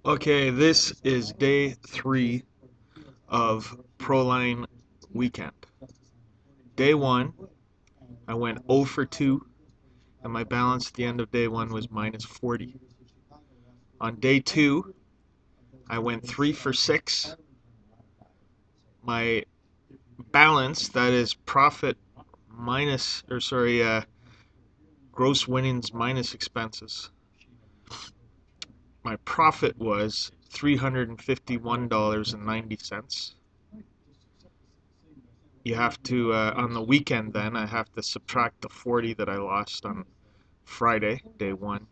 Okay, this is day 3 of ProLine Weekend. Day 1, I went 0 for 2, and my balance at the end of day 1 was minus 40. On day 2, I went 3 for 6. My balance, that is profit minus, gross winnings minus expenses. My profit was $351.90. You have to, on the weekend then, I have to subtract the 40 that I lost on Friday, day 1.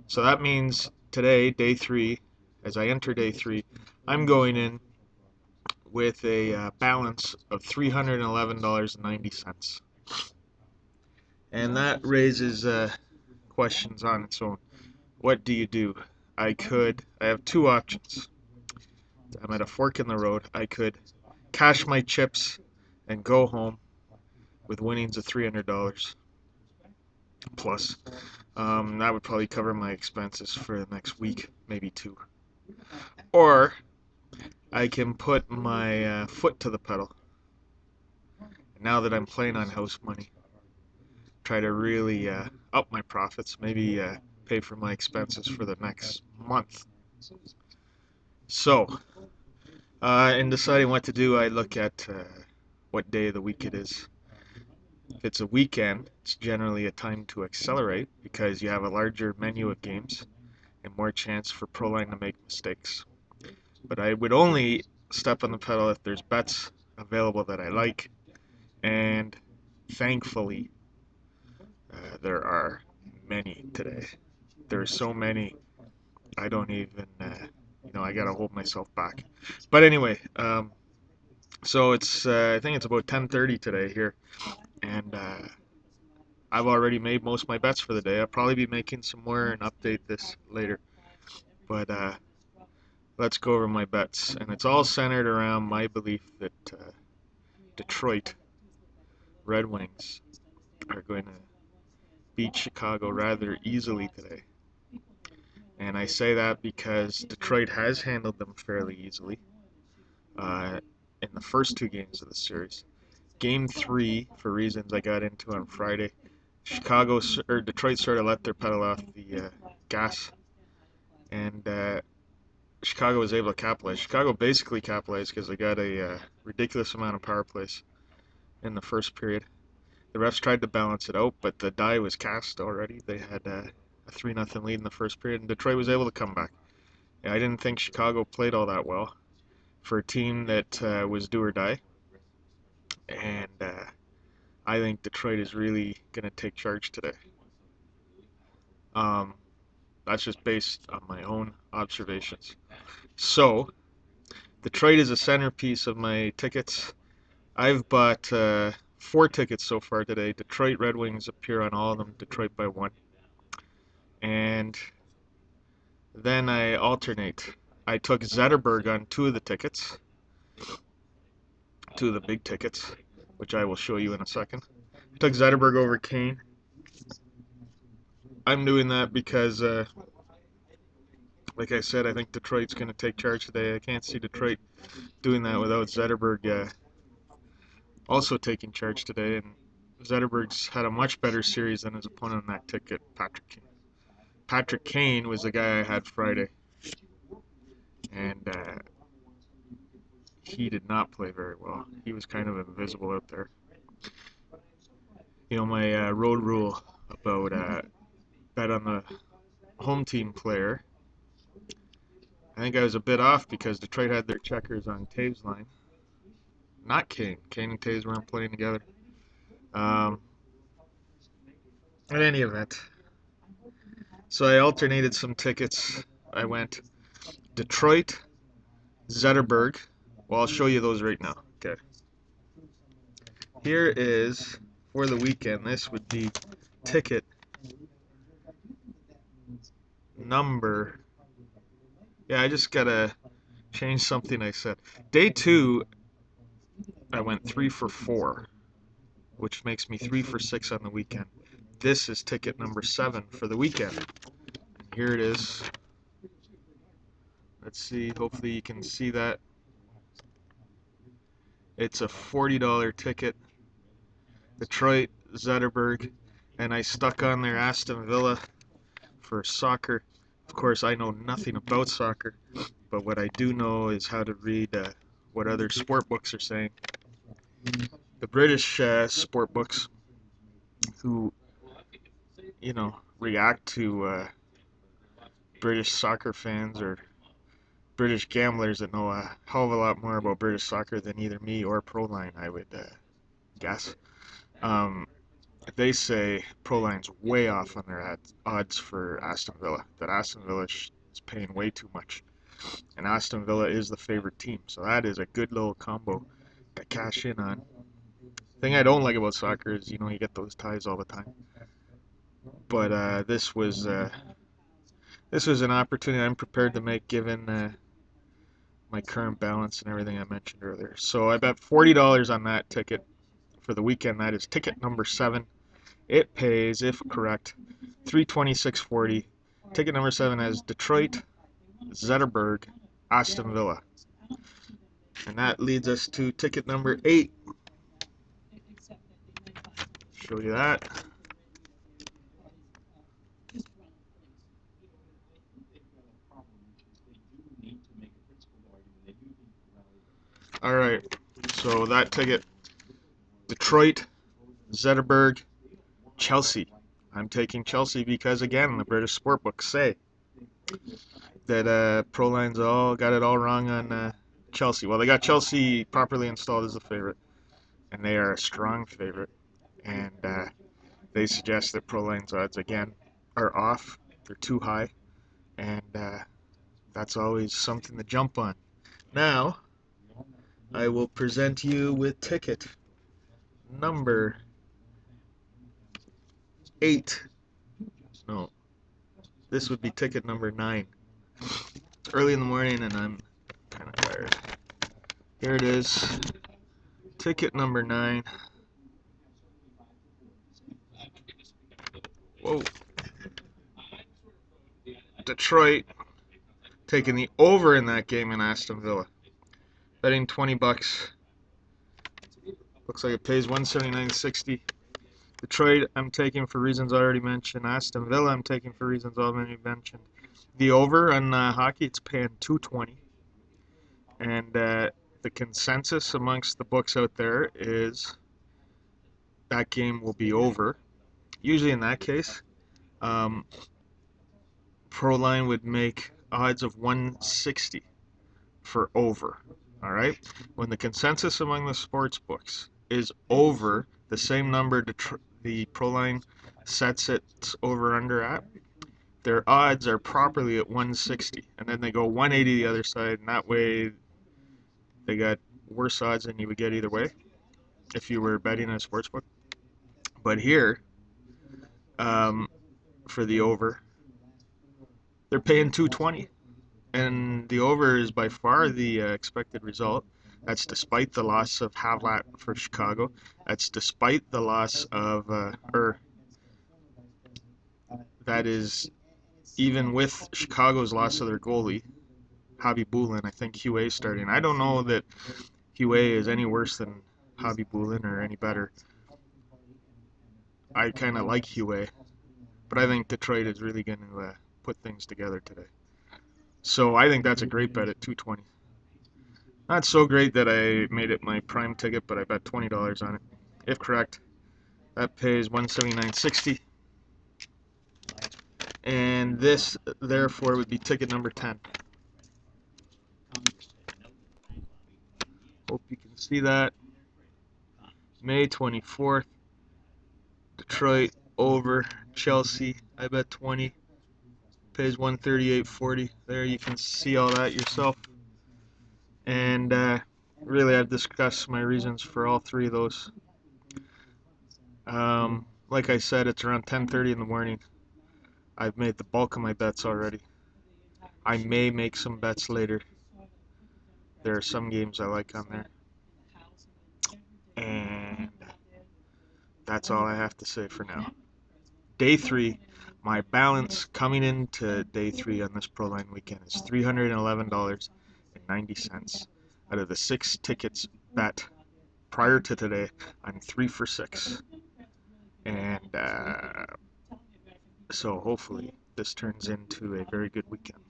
So that means today, day 3, as I enter day 3, I'm going in with a balance of $311.90. And that raises questions on its own. What do you do? I have two options. I'm at a fork in the road. I could cash my chips and go home with winnings of $300 plus. That would probably cover my expenses for the next week, maybe 2. Or I can put my foot to the pedal. Now that I'm playing on house money, try to really up my profits, maybe pay for my expenses for the next month. So, in deciding what to do, I look at what day of the week it is. If it's a weekend, it's generally a time to accelerate because you have a larger menu of games and more chance for ProLine to make mistakes. But I would only step on the pedal if there's bets available that I like, and thankfully, there are many today. There are so many, I don't even, I gotta hold myself back. But anyway, so I think it's about 10:30 today here, and I've already made most of my bets for the day. I'll probably be making some more and update this later. But let's go over my bets, and it's all centered around my belief that Detroit Red Wings are going to beat Chicago rather easily today. And I say that because Detroit has handled them fairly easily in the first 2 games of the series. Game 3, for reasons I got into on Friday, Detroit sort of let their pedal off the gas, and Chicago was able to capitalize. Chicago basically capitalized because they got a ridiculous amount of power plays in the first period. The refs tried to balance it out, but the die was cast already. They had a 3-0 lead in the first period, and Detroit was able to come back. I didn't think Chicago played all that well for a team that was do or die, and I think Detroit is really going to take charge today. Um, that's just based on my own observations. So, Detroit is a centerpiece of my tickets. I've bought 4 tickets so far today. Detroit Red Wings appear on all of them, Detroit by 1. And then I alternate. I took Zetterberg on 2 of the tickets, 2 of the big tickets, which I will show you in a second. I took Zetterberg over Kane. I'm doing that because, like I said, I think Detroit's going to take charge today. I can't see Detroit doing that without Zetterberg also taking charge today. And Zetterberg's had a much better series than his opponent on that ticket, Patrick Kane. Patrick Kane was the guy I had Friday, and he did not play very well. He was kind of invisible out there. My road rule about bet on the home team player, I think I was a bit off because Detroit had their checkers on Taves' line. Not Kane. Kane and Taves weren't playing together. Um, in any event, so I alternated some tickets. I went Detroit, Zetterberg. Well, I'll show you those right now. Okay. Here is, for the weekend, this would be ticket number. Yeah, I just gotta change something I said. Day 2, I went 3 for 4, which makes me 3 for 6 on the weekend. This is ticket number 7 for the weekend. Here it is. Let's see, hopefully you can see that. It's a $40 ticket. Detroit, Zetterberg, and I stuck on their Aston Villa for soccer. Of course, I know nothing about soccer, but what I do know is how to read what other sport books are saying. The British sport books, who, react to British soccer fans or British gamblers that know a hell of a lot more about British soccer than either me or ProLine, I would guess. Um, they say ProLine's way off on their odds for Aston Villa. That Aston Villa is paying way too much, and Aston Villa is the favorite team. So that is a good little combo to cash in on. The thing I don't like about soccer is you get those ties all the time. But this was an opportunity I'm prepared to make given my current balance and everything I mentioned earlier. So I bet $40 on that ticket for the weekend. That is ticket number 7. It pays, if correct, $326.40. Ticket number 7 has Detroit, Zetterberg, Aston Villa. And that leads us to ticket number 8. Show you that. All right. So that ticket, Detroit, Zetterberg, Chelsea. I'm taking Chelsea because, again, the British sportbooks say that ProLine's got it all wrong on Chelsea. Well, they got Chelsea properly installed as a favorite, and they are a strong favorite. And they suggest that ProLine's odds, again, are off. They're too high, and that's always something to jump on. Now, I will present you with ticket number 8. No, this would be ticket number 9. It's early in the morning, and I'm kind of tired. Here it is. Ticket number 9. Whoa. Detroit taking the over in that game in Aston Villa. Betting $20. Looks like it pays $179.60. Detroit, I'm taking for reasons I already mentioned. Aston Villa, I'm taking for reasons I already mentioned. The over on hockey, it's paying $220. And the consensus amongst the books out there is that game will be over. Usually in that case, ProLine would make odds of 160 for over. All right? When the consensus among the sports books is over the same number the ProLine sets its over-under at, their odds are properly at 160. And then they go 180 the other side, and that way they got worse odds than you would get either way if you were betting on a sports book. But here, for the over, they're paying 220, and the over is by far the expected result. That's despite the loss of Havlat for Chicago. That's despite the loss of, that is even with Chicago's loss of their goalie, Javi Bulin. I think Huey starting. I don't know that Huey is any worse than Javi Bulin or any better. I kind of like Huey, but I think Detroit is really going to put things together today. So I think that's a great bet at 220. Not so great that I made it my prime ticket, but I bet $20 on it. If correct, that pays $179.60. And this, therefore, would be ticket number 10. Hope you can see that. May 24th, Detroit over Chelsea. I bet 20. Pays $138.40. There, you can see all that yourself. And really, I've discussed my reasons for all 3 of those. Like I said, it's around 10:30 in the morning. I've made the bulk of my bets already. I may make some bets later. There are some games I like on there. And that's all I have to say for now. day 3, my balance coming into day 3 on this ProLine weekend is $311.90. Out of the 6 tickets bet prior to today, I'm 3 for 6. And so hopefully this turns into a very good weekend.